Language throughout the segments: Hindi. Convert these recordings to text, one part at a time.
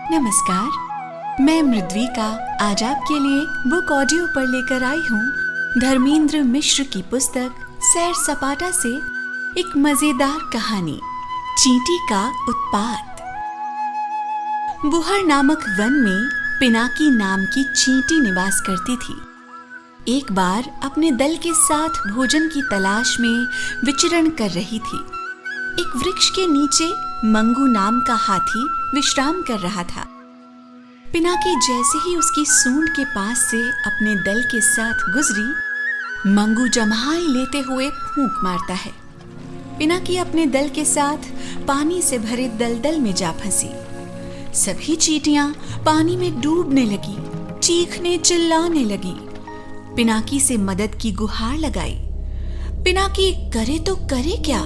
नमस्कार, मैं मृद्विका आज आपके लिए बुक ऑडियो पर लेकर आई हूँ धर्मेंद्र मिश्र की पुस्तक सैर सपाटा से एक मजेदार कहानी, चींटी का उत्पात। बुहर नामक वन में पिनाकी नाम की चींटी निवास करती थी। एक बार अपने दल के साथ भोजन की तलाश में विचरण कर रही थी। एक वृक्ष के नीचे मंगू नाम का हाथी विश्राम कर रहा था। पिनाकी जैसे ही उसकी सूंड के पास से अपने दल के साथ गुजरी, मंगू जम्हाई लेते हुए फूंक मारता है। पिनाकी अपने दल के साथ पानी से भरे दलदल में जा फंसी। सभी चींटियां पानी में डूबने लगी, चीखने चिल्लाने लगी। पिनाकी से मदद की गुहार लगाई। पिनाकी करे तो करे क्या?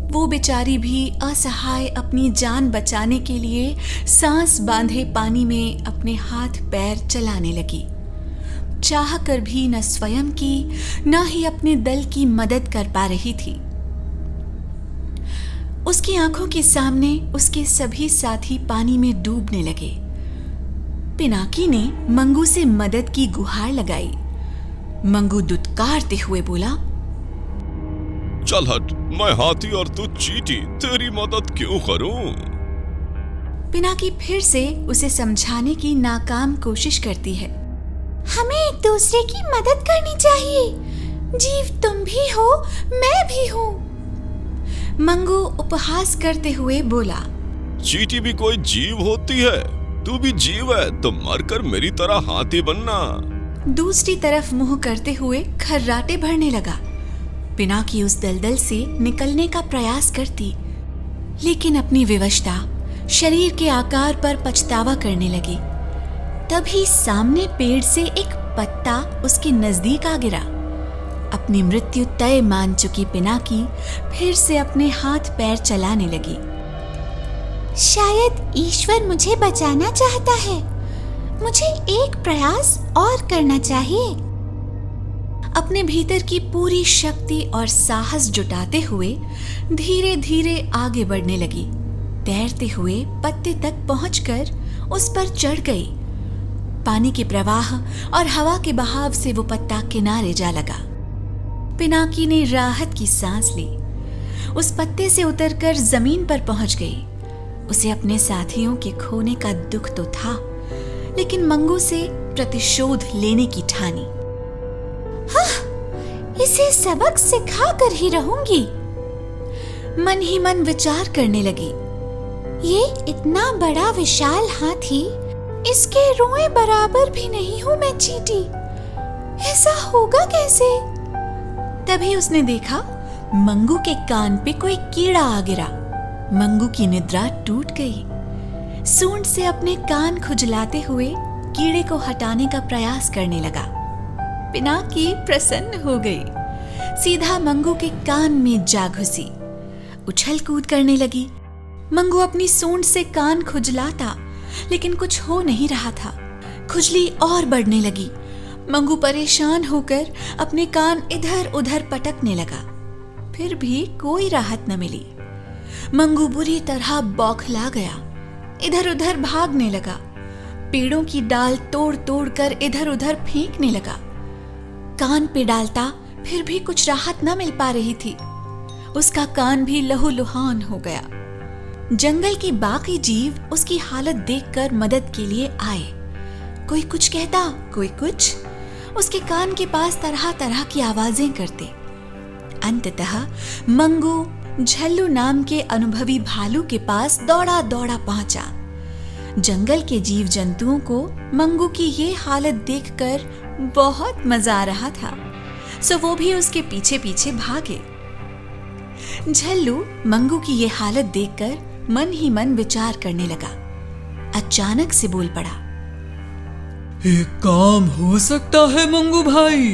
वो बेचारी भी असहाय अपनी जान बचाने के लिए सांस बांधे पानी में अपने हाथ पैर चलाने लगी। चाह कर भी न स्वयं की न ही अपने दल की मदद कर पा रही थी। उसकी आंखों के सामने उसके सभी साथी पानी में डूबने लगे। पिनाकी ने मंगू से मदद की गुहार लगाई। मंगू दुत्कारते हुए बोला, चल हट, मैं हाथी और तू चींटी, तेरी मदद क्यों करूं? पिनाकी फिर से उसे समझाने की नाकाम कोशिश करती है। हमें एक दूसरे की मदद करनी चाहिए। जीव तुम भी हो, मैं भी हूँ। मंगू उपहास करते हुए बोला, चींटी भी कोई जीव होती है। तू भी जीव है तो मरकर मेरी तरह हाथी बनना। दूसरी तरफ मुंह करते हुए खर्राटे भरने लगा। पिनाकी उस दलदल से निकलने का प्रयास करती, लेकिन अपनी विवशता, शरीर के आकार पर पछतावा करने लगी। तभी सामने पेड़ से एक पत्ता उसके नजदीक आ गिरा। अपनी मृत्यु तय मान चुकी पिनाकी फिर से अपने हाथ पैर चलाने लगी। शायद ईश्वर मुझे बचाना चाहता है। मुझे एक प्रयास और करना चाहिए। अपने भीतर की पूरी शक्ति और साहस जुटाते हुए धीरे धीरे आगे बढ़ने लगी। तैरते हुए पत्ते तक पहुंचकर उस पर चढ़ गई। पानी के प्रवाह और हवा के बहाव से वो पत्ता किनारे जा लगा। पिनाकी ने राहत की सांस ली। उस पत्ते से उतरकर जमीन पर पहुंच गई। उसे अपने साथियों के खोने का दुख तो था, लेकिन मंगू से प्रतिशोध लेने की ठानी। इसे सबक सिखा कर ही रहूंगी, मन ही मन विचार करने लगी। ये इतना बड़ा विशाल हाथी, इसके रोए बराबर भी नहीं हूं मैं चींटी। ऐसा होगा कैसे? तभी उसने देखा मंगू के कान पे कोई कीड़ा आ गिरा। मंगू की निद्रा टूट गई। सूंड से अपने कान खुजलाते हुए कीड़े को हटाने का प्रयास करने लगा। पिनाकी प्रसन्न हो गई। सीधा मंगू के कान में जा घुसी, उछल कूद करने लगी। मंगू अपनी सूंड से कान खुजलाता, लेकिन कुछ हो नहीं रहा था। खुजली और बढ़ने लगी। मंगू परेशान होकर अपने कान इधर उधर पटकने लगा, फिर भी कोई राहत न मिली। मंगू बुरी तरह बौखला गया, इधर उधर भागने लगा। पेड़ों की डाल तोड़ तोड़ कर इधर उधर फेंकने लगा। कान पे डालता, फिर भी कुछ राहत न मिल पा रही थी। उसका कान भी लहूलुहान हो गया। जंगल के बाकी जीव उसकी हालत देखकर मदद के लिए आए। कोई कुछ कहता, कोई कुछ। उसके कान के पास तरह तरह की आवाजें करते। अंततः मंगू झल्लू नाम के अनुभवी भालू के पास दौड़ा दौड़ा पहुंचा। जंगल के जीव जंतुओं को मंगू की ये हालत देखकर बहुत मजा आ रहा था, सो वो भी उसके पीछे पीछे भागे। झल्लू मंगू की ये हालत देखकर मन ही मन विचार करने लगा। अचानक से बोल पड़ा, एक काम हो सकता है मंगू भाई।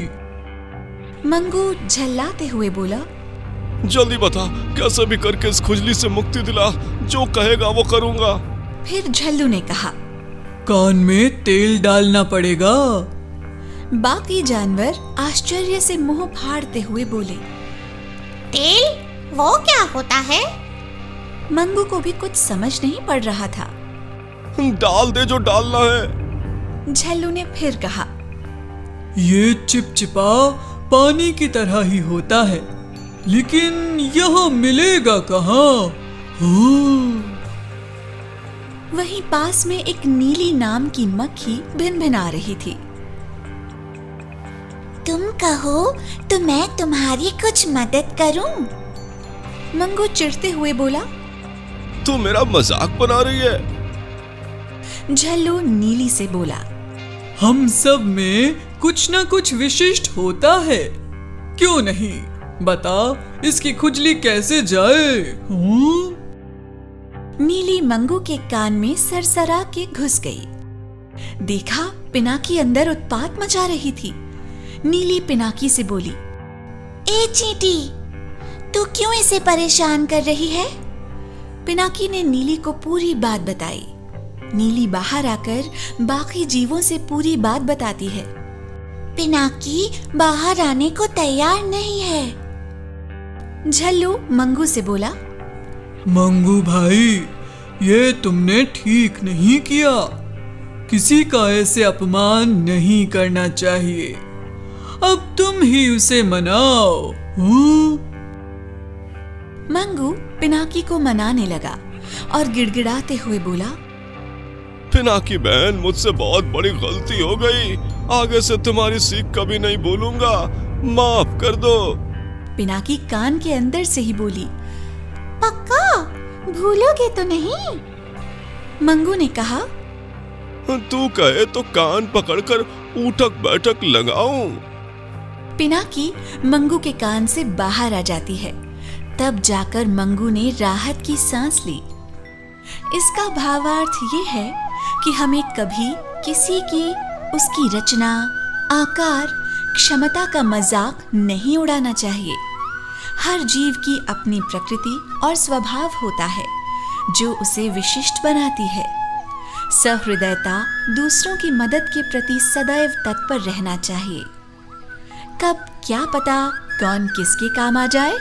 मंगू झल्लाते हुए बोला, जल्दी बता, कैसे भी करके इस खुजली से मुक्ति दिला। जो कहेगा वो करूंगा। फिर झल्लू ने कहा, कान में तेल डालना पड़ेगा। बाकी जानवर आश्चर्य से मुंह फाड़ते हुए बोले, तेल? वो क्या होता है? मंगू को भी कुछ समझ नहीं पड़ रहा था। डाल दे जो डालना है। झल्लू ने फिर कहा। ये चिपचिपा पानी की तरह ही होता है, लेकिन यह मिलेगा कहाँ? वहीं पास में एक नीली नाम की मक्खी भिनभिना रही थी। तुम कहो तो मैं तुम्हारी कुछ मदद करूं? मंगू चिढ़ते हुए बोला। तू मेरा मजाक बना रही है? झल्लू नीली से बोला। हम सब में कुछ ना कुछ विशिष्ट होता है, क्यों नहीं? बता, इसकी खुजली कैसे जाए? नीली मंगू के कान में सरसरा के घुस गई। देखा, पिनाकी अंदर उत्पात मचा रही थी। नीली पिनाकी से बोली, ए चींटी, तू क्यों इसे परेशान कर रही है? पिनाकी ने नीली को पूरी बात बताई। नीली बाहर आकर बाकी जीवों से पूरी बात बताती है। पिनाकी बाहर आने को तैयार नहीं है। झल्लू मंगू से बोला। मंगू भाई, ये तुमने ठीक नहीं किया। किसी का ऐसे अपमान नहीं करना चाहिए। अब तुम ही उसे मनाओ। मंगू पिनाकी को मनाने लगा और गिड़गिड़ाते हुए बोला। पिनाकी बहन, मुझसे बहुत बड़ी गलती हो गई। आगे से तुम्हारी सीख कभी नहीं भूलूंगा। माफ कर दो। पिनाकी कान के अंदर से ही बोली। पक्का भूलोगे तो नहीं? मंगू ने कहा। तू कहे तो कान पकड़कर उठक बैठक लगाऊं। पिनाकी मंगू के कान से बाहर आ जाती है। तब जाकर मंगू ने राहत की सांस ली। इसका भावार्थ ये है कि हमें कभी किसी की, उसकी रचना, आकार, क्षमता का मजाक नहीं उड़ाना चाहिए। हर जीव की अपनी प्रकृति और स्वभाव होता है जो उसे विशिष्ट बनाती है। सहृदयता, दूसरों की मदद के प्रति सदैव तत्पर रहना चाहिए। कब क्या पता कौन किसके काम आ जाए।